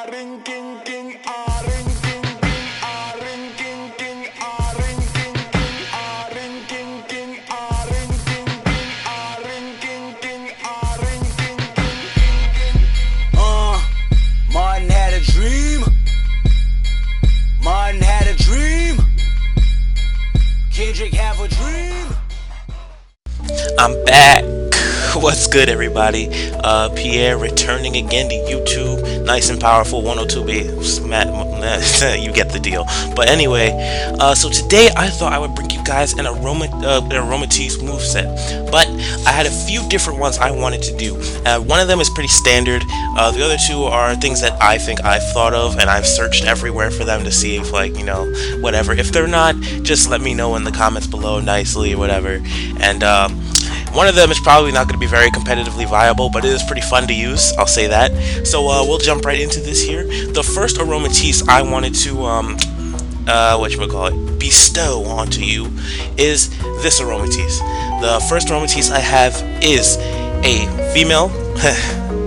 Martin had a dream. Martin had a dream. Kendrick have a dream. I'm back. What's good, everybody? Pierre returning again to YouTube. Nice and powerful 102 base. You get the deal. But anyway, so today I thought I would bring you guys an Aromatisse moveset. But I had a few different ones I wanted to do. One of them is pretty standard. The other two are things that I think I've thought of, and I've searched everywhere for them to see if, like, you know, whatever. If they're not, just let me know in the comments below nicely or whatever. And one of them is probably not going to be very competitively viable, but it is pretty fun to use, I'll say that. So we'll jump right into this here. The first Aromatisse I wanted to bestow onto you is this Aromatisse. The first Aromatisse I have is a female.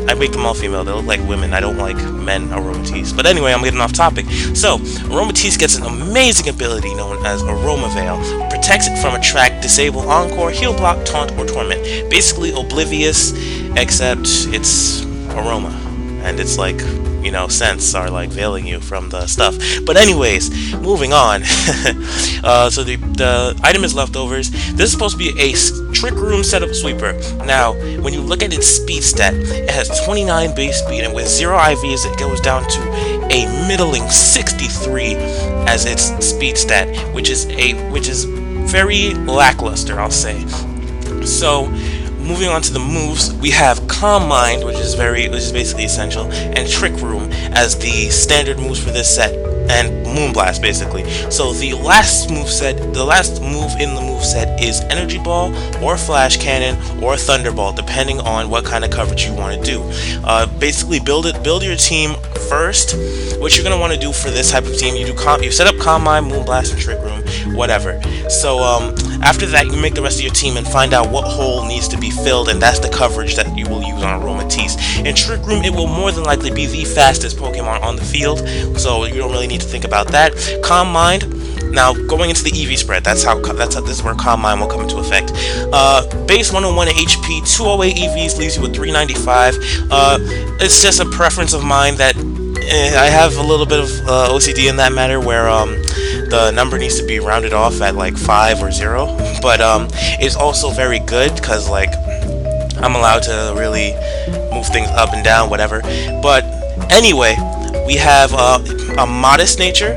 I make them all female. They look like women. I don't like men Aromatisse. But anyway, I'm getting off topic. So, Aromatisse gets an amazing ability known as Aroma Veil. Protects it from Attract, Disable, Encore, Heal, Block, Taunt, or Torment. Basically Oblivious, except it's aroma. And it's like, you know, scents are like veiling you from the stuff. But anyways, moving on. So the item is Leftovers. This is supposed to be a Trick Room setup sweeper. Now, when you look at its speed stat, it has 29 base speed, and with 0 IVs it goes down to a middling 63 as its speed stat, which is very lackluster, I'll say. So, moving on to the moves, we have Calm Mind, which is basically essential, and Trick Room as the standard moves for this set, and Moonblast basically. So the last move in the moveset is Energy Ball or Flash Cannon or Thunderball, depending on what kind of coverage you want to do. Basically, build your team first. What you're gonna want to do for this type of team, you set up Calm Mind, Moonblast, and Trick Room, whatever. So after that, you make the rest of your team and find out what hole needs to be filled, and that's the coverage that you will use on Aromatisse. In Trick Room, it will more than likely be the fastest Pokemon on the field, so you don't really need to think about that. Calm Mind. Now, going into the EV spread, this is where Calm Mind will come into effect. Base 101 HP, 208 EVs leaves you with 395. It's just a preference of mine that I have a little bit of OCD in that matter, where the number needs to be rounded off at like 5 or 0. But it's also very good because, like, I'm allowed to really move things up and down, whatever. But anyway, we have a modest nature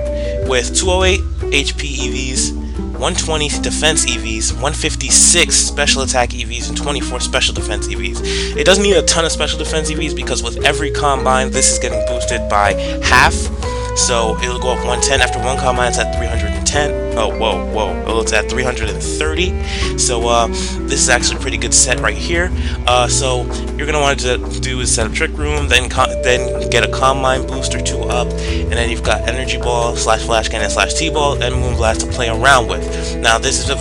with 208 HP EVs, 120 defense EVs, 156 special attack EVs, and 24 special defense EVs. It doesn't need a ton of special defense EVs because with every combine, this is getting boosted by half. So it'll go up 110 after one combine. It's at 310. Oh, whoa. Oh, it's at 330. So this is actually a pretty good set right here. So you're gonna want to do is set up Trick Room, then get a Combine boost or 2 up, and then you've got Energy Ball / Flash Cannon / T-Ball and Moonblast to play around with. Now this is a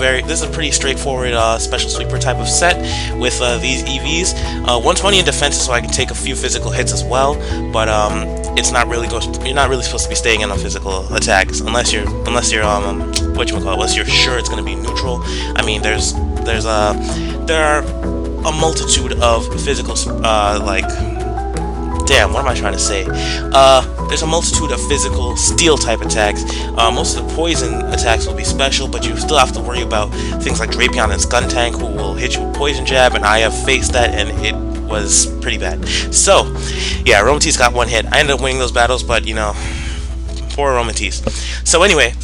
pretty straightforward special sweeper type of set with these EVs. 120 in defense, so I can take a few physical hits as well, but you're not really supposed to be staying in on physical attacks unless you're sure it's going to be neutral. I mean, there are a multitude of physical there's a multitude of physical steel type attacks. Most of the poison attacks will be special, but you still have to worry about things like Drapion and Skuntank, who will hit you with Poison Jab, and I have faced that, and it was pretty bad. So yeah, Aromatisse got 1 hit. I ended up winning those battles, but you know, poor Aromatisse. So anyway,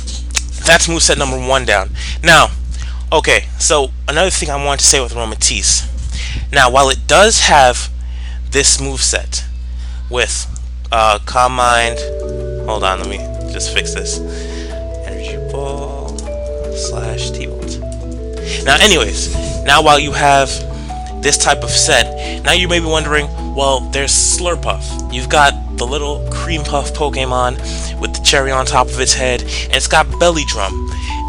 that's moveset number 1 down. Now, okay, so another thing I wanted to say with Aromatisse. Now, while it does have this moveset with Calm Mind, hold on, let me just fix this. Energy Ball / T-Bolt. Now, anyways, now while you have this type of set, now you may be wondering, well, there's Slurpuff. You've got the little cream puff Pokemon with the cherry on top of its head, and it's got Belly Drum.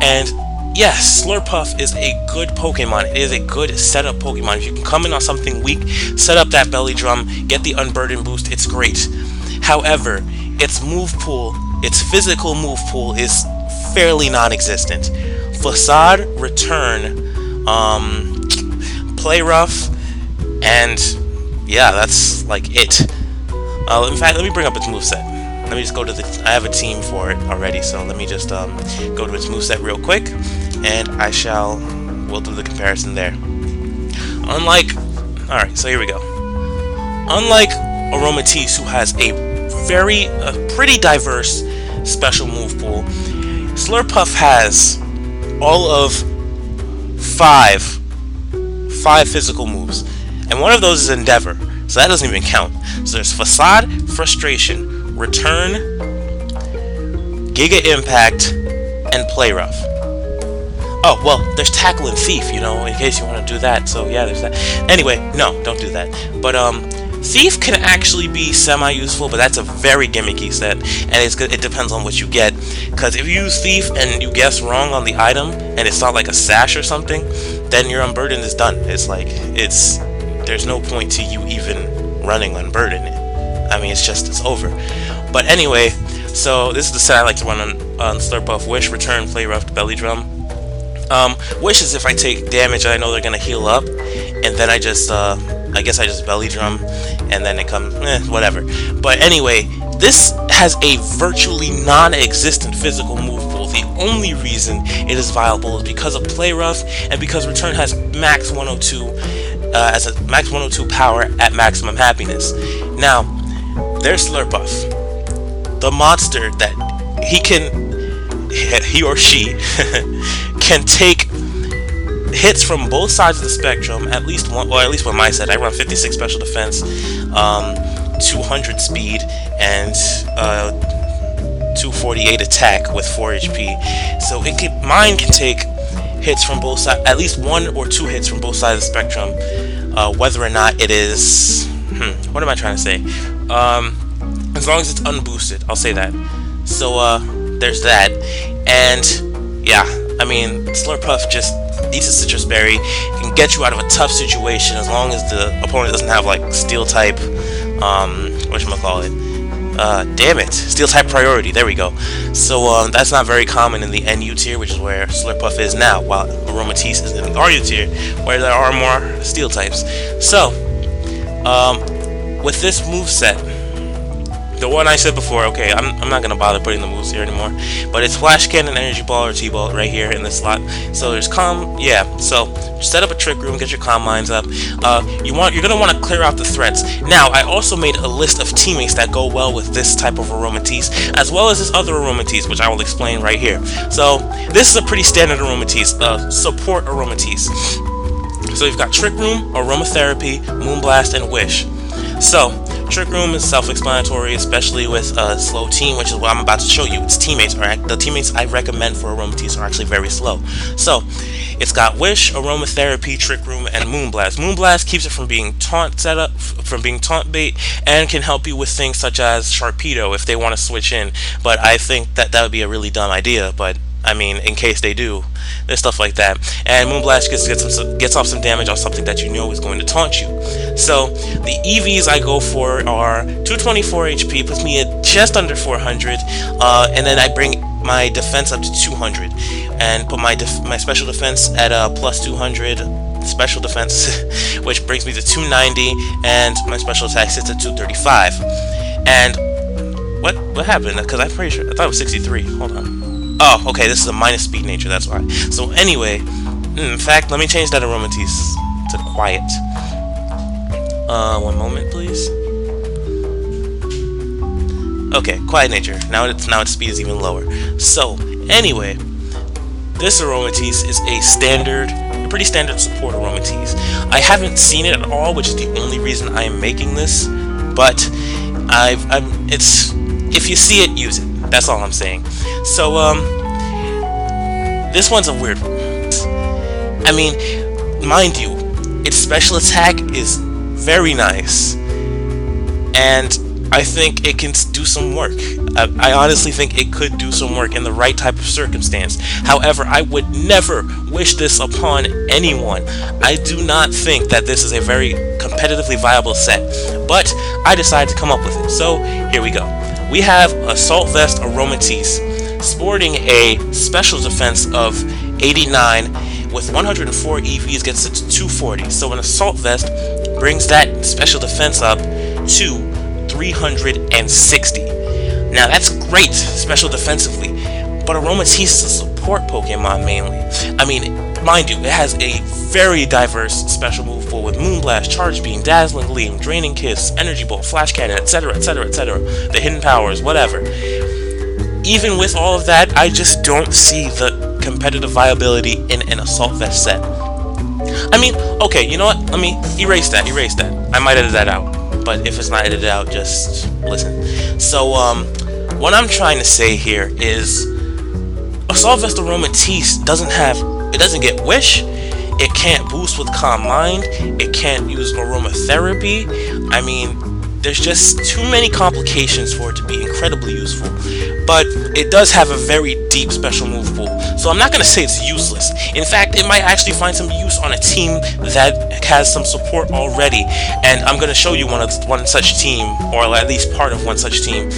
And yes, Slurpuff is a good Pokemon. It is a good setup Pokemon. If you can come in on something weak, set up that Belly Drum, get the Unburden boost, it's great. However, its move pool, its physical move pool, is fairly non-existent. Facade, Return, Play Rough, and yeah, that's like it. In fact, let me bring up its moveset. Let me just go to the. I have a team for it already, so let me just go to its moveset real quick, and we'll do the comparison there. Alright, so here we go. Unlike Aromatisse, who has a pretty diverse special move pool, Slurpuff has all of five physical moves, and one of those is Endeavor, so that doesn't even count. So there's Facade, Frustration, Return, Giga Impact, and Play Rough. Oh, well, there's Tackle and Thief, you know, in case you want to do that. So yeah, there's that. Anyway, no, don't do that. But Thief can actually be semi-useful, but that's a very gimmicky set, and it depends on what you get. Because if you use Thief and you guess wrong on the item, and it's not like a sash or something, then your Unburden is done. There's no point to you even running Unburden. I mean, it's over. But anyway, so this is the set I like to run on Slurpuff. Wish, Return, Play Rough, Belly Drum. Wish is if I take damage and I know they're gonna heal up, and then I guess I just Belly Drum, and then it comes, whatever. But anyway, this has a virtually non-existent physical move pool. The only reason it is viable is because of Play Rough, and because Return has max 102, as a max 102 power at maximum happiness. Now, there's Slurpuff, the monster that he or she can take hits from both sides of the spectrum, at least one, or at least with my set. I run 56 special defense, 200 speed, and 248 attack with 4 HP. So mine can take hits from both sides, at least 1 or 2 hits from both sides of the spectrum, whether or not it is, what am I trying to say? As long as it's unboosted, I'll say that. So there's that, and yeah, I mean, Slurpuff just eats a citrus berry, can get you out of a tough situation as long as the opponent doesn't have like steel type, damn it, steel type priority, there we go. So that's not very common in the NU tier, which is where Slurpuff is now, while Aromatisse is in the RU tier, where there are more steel types. So with this moveset, the one I said before, okay, I'm not gonna bother putting the moves here anymore, but it's Flash Cannon, Energy Ball, or T-Ball right here in this slot. So there's so set up a Trick Room, get your Calm Minds up. You're gonna want to clear out the threats. Now, I also made a list of teammates that go well with this type of Aromatisse, as well as this other Aromatisse, which I will explain right here. So this is a pretty standard Aromatisse, support Aromatisse. So you've got Trick Room, Aromatherapy, Moonblast, and Wish. So Trick Room is self-explanatory, especially with a slow team, which is what I'm about to show you. The teammates I recommend for Aromatisse are actually very slow. So it's got Wish, Aromatherapy, Trick Room, and Moonblast. Moonblast keeps it from being taunt bait, and can help you with things such as Sharpedo if they want to switch in. But I think that would be a really dumb idea, but I mean, in case they do, there's stuff like that. And Moonblast gets off some damage on something that you know is going to taunt you. So the EVs I go for are 224 HP, puts me at just under 400, and then I bring my defense up to 200, and put my special defense at plus 200 special defense, which brings me to 290, and my special attack sits at 235. And what happened? Because I'm pretty sure I thought it was 63. Hold on. Oh, okay, this is a minus speed nature, that's why. So anyway, in fact, let me change that Aromatisse to quiet. One moment, please. Okay, quiet nature. Now its speed is even lower. So anyway, this Aromatisse is a pretty standard support Aromatisse. I haven't seen it at all, which is the only reason I am making this. But if you see it, use it. That's all I'm saying. So, this one's a weird one. I mean, mind you, its special attack is very nice, and I think it can do some work. I honestly think it could do some work in the right type of circumstance. However, I would never wish this upon anyone. I do not think that this is a very competitively viable set, but I decided to come up with it. So, here we go. we have Assault Vest Aromatisse, sporting a special defense of 89 with 104 EVs, gets it to 240. So an Assault Vest brings that special defense up to 360. Now that's great special defensively, but Aromatisse is a support Pokemon mainly. I mean, mind you, it has a very diverse special move pool with Moonblast, Charge Beam, Dazzling Gleam, Draining Kiss, Energy Bolt, Flash Cannon, etc, etc, etc, the hidden powers, whatever. Even with all of that, I just don't see the competitive viability in an Assault Vest set. I mean, okay, you know what? Let me erase that. I might edit that out, but if it's not edited out, just listen. So, what I'm trying to say here is Assault Vest Aromatisse doesn't get Wish, it can't boost with Calm Mind, it can't use Aromatherapy. I mean, there's just too many complications for it to be incredibly useful. But it does have a very deep special move pool, so I'm not going to say it's useless. In fact, it might actually find some use on a team that has some support already, and I'm going to show you one such team, or at least part of one such team.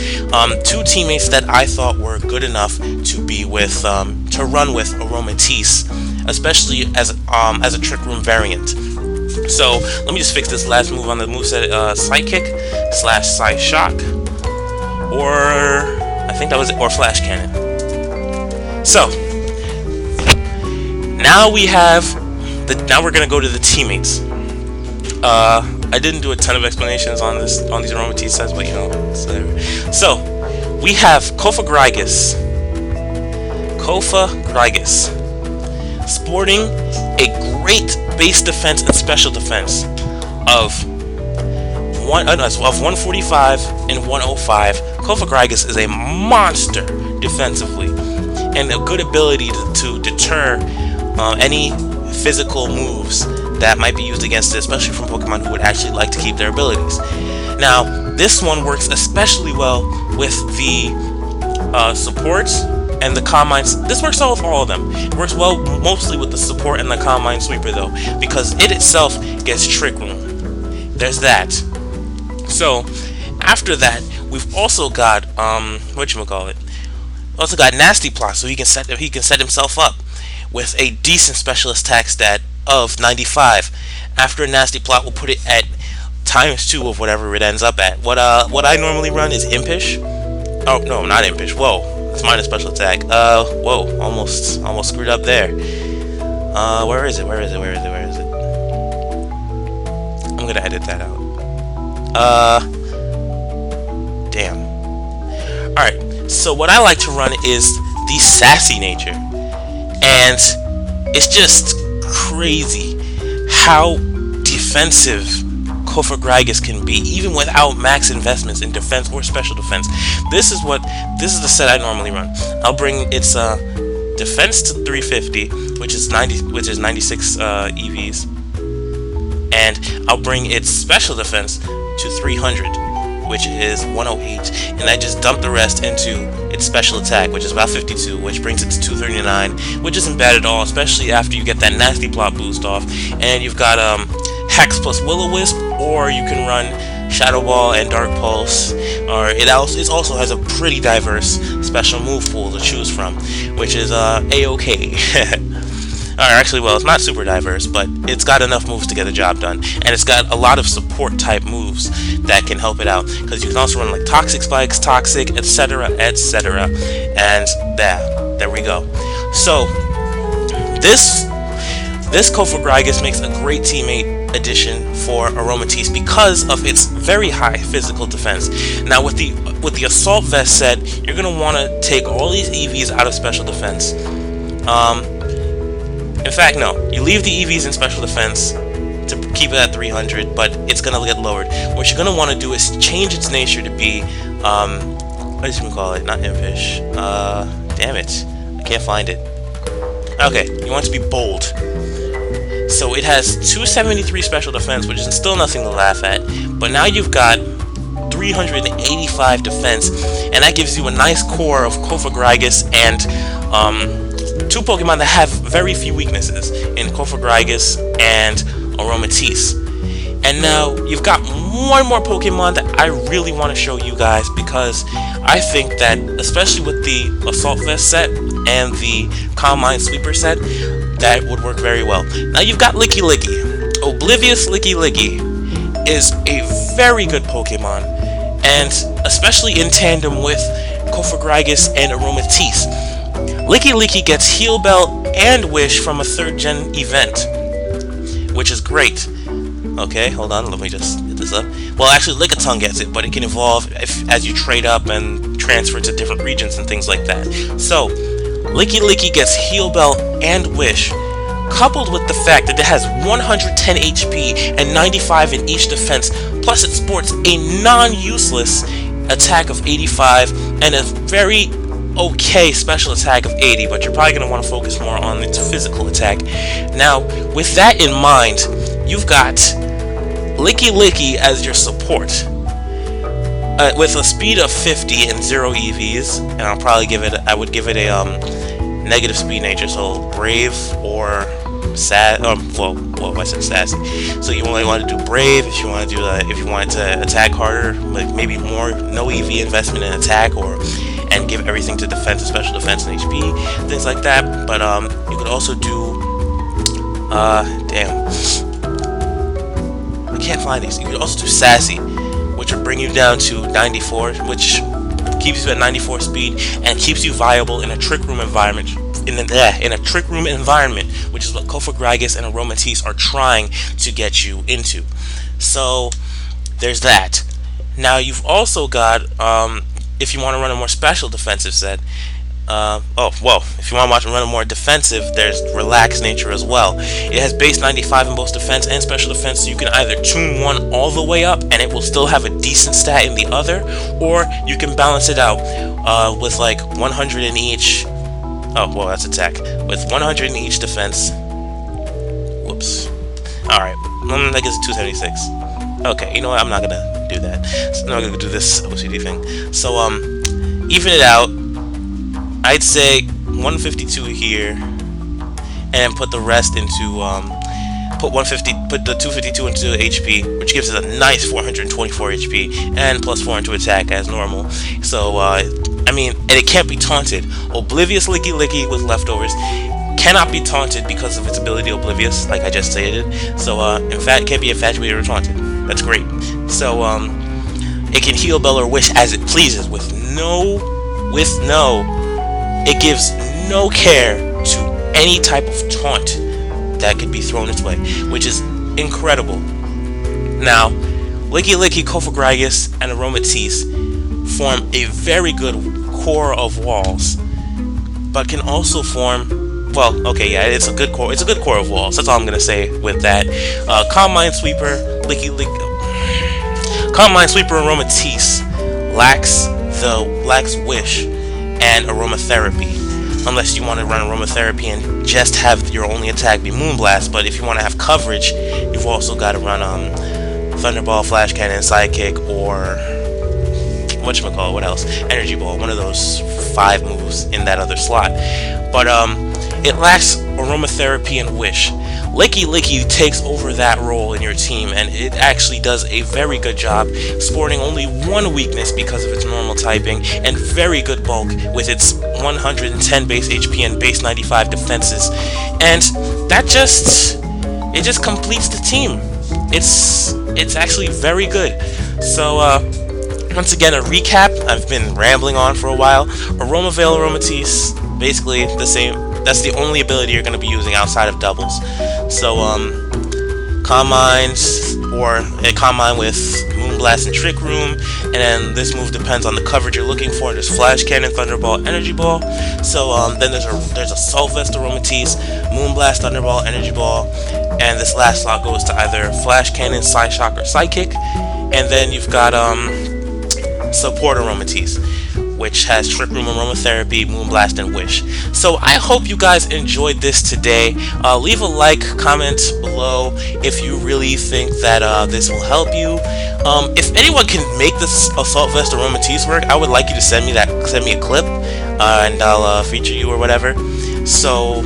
Two teammates that I thought were good enough to be with, to run with Aromatisse, especially as a Trick Room variant. So let me just fix this last move on the moveset, Psychic / Psy Shock, or I think that was it, or Flash Cannon. So now now we're gonna go to the teammates. I didn't do a ton of explanations on these Aromatisse sets, but you know, so we have Kofa Grygus, sporting a great base defense and special defense of 145 and 105. Kofa Grygus is a monster defensively, and a good ability to deter any physical moves that might be used against it, especially from Pokemon who would actually like to keep their abilities. Now, this one works especially well with the supports and the Calm Mind. This works well with all of them. It works well mostly with the support and the Calm Mind Sweeper though, because it itself gets Trick Room. There's that. So after that, we've also got also got Nasty Plot, so he can set himself up with a decent special attack stat of 95. After a Nasty Plot, we'll put it at ×2 of whatever it ends up at. What I normally run is Impish. Oh no, not Impish. Whoa, it's minus special attack. Whoa, almost screwed up there. Where is it? I'm gonna edit that out. Damn. Alright, so what I like to run is the Sassy Nature. And it's just crazy how defensive Kofa Grygus can be, even without max investments in defense or special defense. This is the set I normally run. I'll bring its defense to 350, which is 96 EVs, and I'll bring its special defense to 300, which is 108, and I just dump the rest into its special attack, which is about 52, which brings it to 239, which isn't bad at all, especially after you get that Nasty Plot boost off, and you've got Hex plus Will-O-Wisp, or you can run Shadow Ball and Dark Pulse, or it also has a pretty diverse special move pool to choose from, which is A-OK. Or actually, well, it's not super diverse, but it's got enough moves to get the job done, and it's got a lot of support type moves that can help it out, because you can also run like Toxic Spikes, Toxic, etc, etc, and there we go. So this Kofa Grygus makes a great teammate addition for Aromatisse because of its very high physical defense. Now with the Assault Vest set, you're gonna want to take all these EVs out of special defense. In fact, no, you leave the EVs in special defense to keep it at 300, but it's gonna get lowered. What you're gonna want to do is change its nature to be what should we call it? Not Impish. Damn it, I can't find it. Okay, you want it to be Bold. So it has 273 special defense, which is still nothing to laugh at, but now you've got 385 defense, and that gives you a nice core of Kofa Grygus and two Pokemon that have very few weaknesses in Kofa Grygus and Aromatisse. And now you've got one more Pokemon that I really want to show you guys, because I think that, especially with the Assault Vest set and the Calm Mind Sweeper set, that would work very well. Now you've got Licky Licky. Oblivious Licky Licky is a very good Pokemon, and especially in tandem with Cofagrigus and Aromatisse. Licky Licky gets Heal Bell and Wish from a 3rd gen event, which is great. Okay, hold on, let me just get this up. Well, actually, Lickitung gets it, but it can evolve as you trade up and transfer to different regions and things like that. So, Licky Licky gets Heal Bell and Wish, coupled with the fact that it has 110 HP and 95 in each defense, plus it sports a non-useless attack of 85 and a very okay special attack of 80, but you're probably going to want to focus more on its physical attack. Now, with that in mind, you've got Licky Licky as your support, with a speed of 50 and 0 EVs, and I would give it a negative speed nature, so Brave or Sad. Well, I said Sassy. So you only want to do Brave if you want to do if you want to attack harder, like maybe more no EV investment in attack, and give everything to defense, special defense and HP, things like that. But you could also do damn, I can't find these. You could also do Sassy, which would bring you down to 94, which keeps you at 94 speed and keeps you viable in a trick room environment. In a trick room environment, which is what Cofagrigus and Aromatisse are trying to get you into. So there's that. Now you've also got, if you want to run a more special defensive set, if you want to run a more defensive, there's Relaxed Nature as well. It has base 95 in both defense and special defense, so you can either tune one all the way up and it will still have a decent stat in the other, or you can balance it out with like 100 in each. Oh, well, that's attack. With 100 in each defense. Whoops. Alright, that gives 276. Okay, you know what? I'm not gonna do that. So I'm not gonna do this OCD thing. So, even it out, I'd say 152 here, and put the rest into, put the 252 into HP, which gives it a nice 424 HP, and plus 4 into attack as normal. So, I mean, and it can't be taunted. Oblivious Licky Licky with leftovers cannot be taunted because of its ability Oblivious, like I just stated. So, in fact, it can't be infatuated or taunted. That's great. So, it can heal Bell or Wish as it pleases it gives no care to any type of taunt that could be thrown its way, which is incredible. Now, Licky Licky, Cofagrigus, and Aromatisse form a very good core of walls, but can also form, well, okay, yeah, it's a good core of walls. That's all I'm gonna say with that. Calm Mind Sweeper, Calm Mind Sweeper, Aromatisse lacks Wish and Aromatherapy, unless you want to run Aromatherapy and just have your only attack be Moonblast. But if you want to have coverage, you've also got to run Thunderball, Flash Cannon, Sidekick, or whatchamacallit, what else? Energy Ball, one of those 5 moves in that other slot. But it lacks Aromatherapy and Wish. Licky Licky takes over that role in your team, and it actually does a very good job, sporting only one weakness because of its normal typing, and very good bulk with its 110 base HP and base 95 defenses. And that just completes the team. It's actually very good. So once again, a recap. I've been rambling on for a while. Aromavale, Aromatisse, basically the same. That's the only ability you're going to be using outside of doubles. So, Calm Mind, or a Calm Mind with Moonblast and Trick Room, and then this move depends on the coverage you're looking for. There's Flash Cannon, Thunderball, Energy Ball. So, then there's a Assault Vest, Aromatisse, Moonblast, Thunderball, Energy Ball, and this last slot goes to either Flash Cannon, Psyshock, or Psychic. And then you've got Support Aromatisse, which has Trick Room, Aromatherapy, Moonblast, and Wish. So I hope you guys enjoyed this today. Leave a like, comment below if you really think that this will help you. If anyone can make this Assault Vest Aromatisse work, I would like you to send me a clip, and I'll feature you or whatever. So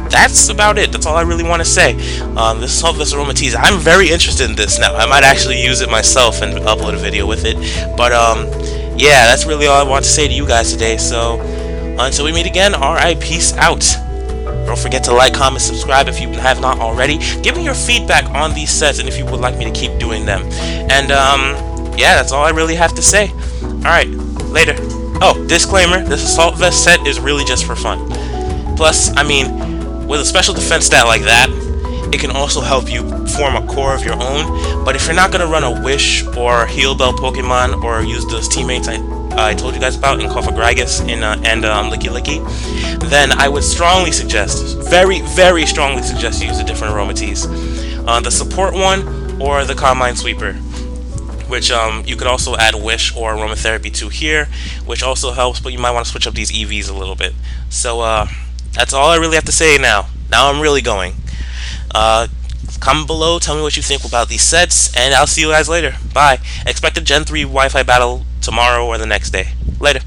that's about it. That's all I really want to say. This is Saltvest Aromatisse. I'm very interested in this now. I might actually use it myself and upload a video with it. But yeah, that's really all I want to say to you guys today. So until we meet again, R.I.Peace out. Don't forget to like, comment, subscribe if you have not already. Give me your feedback on these sets and if you would like me to keep doing them. And yeah, that's all I really have to say. Alright, later. Oh, disclaimer, this Assault Vest set is really just for fun. Plus, I mean, with a special defense stat like that, it can also help you form a core of your own. But if you're not going to run a Wish or Heal Bell Pokemon or use those teammates I told you guys about in Cofagrigus and Licky Licky, then I would strongly suggest, very, very strongly suggest you use a different Aromatisse. The support one or the Carmine Sweeper, which you could also add Wish or Aromatherapy to here, which also helps, but you might want to switch up these EVs a little bit. So that's all I really have to say now. Now I'm really going. Comment below, tell me what you think about these sets, and I'll see you guys later. Bye. Expect a Gen 3 Wi-Fi battle tomorrow or the next day. Later.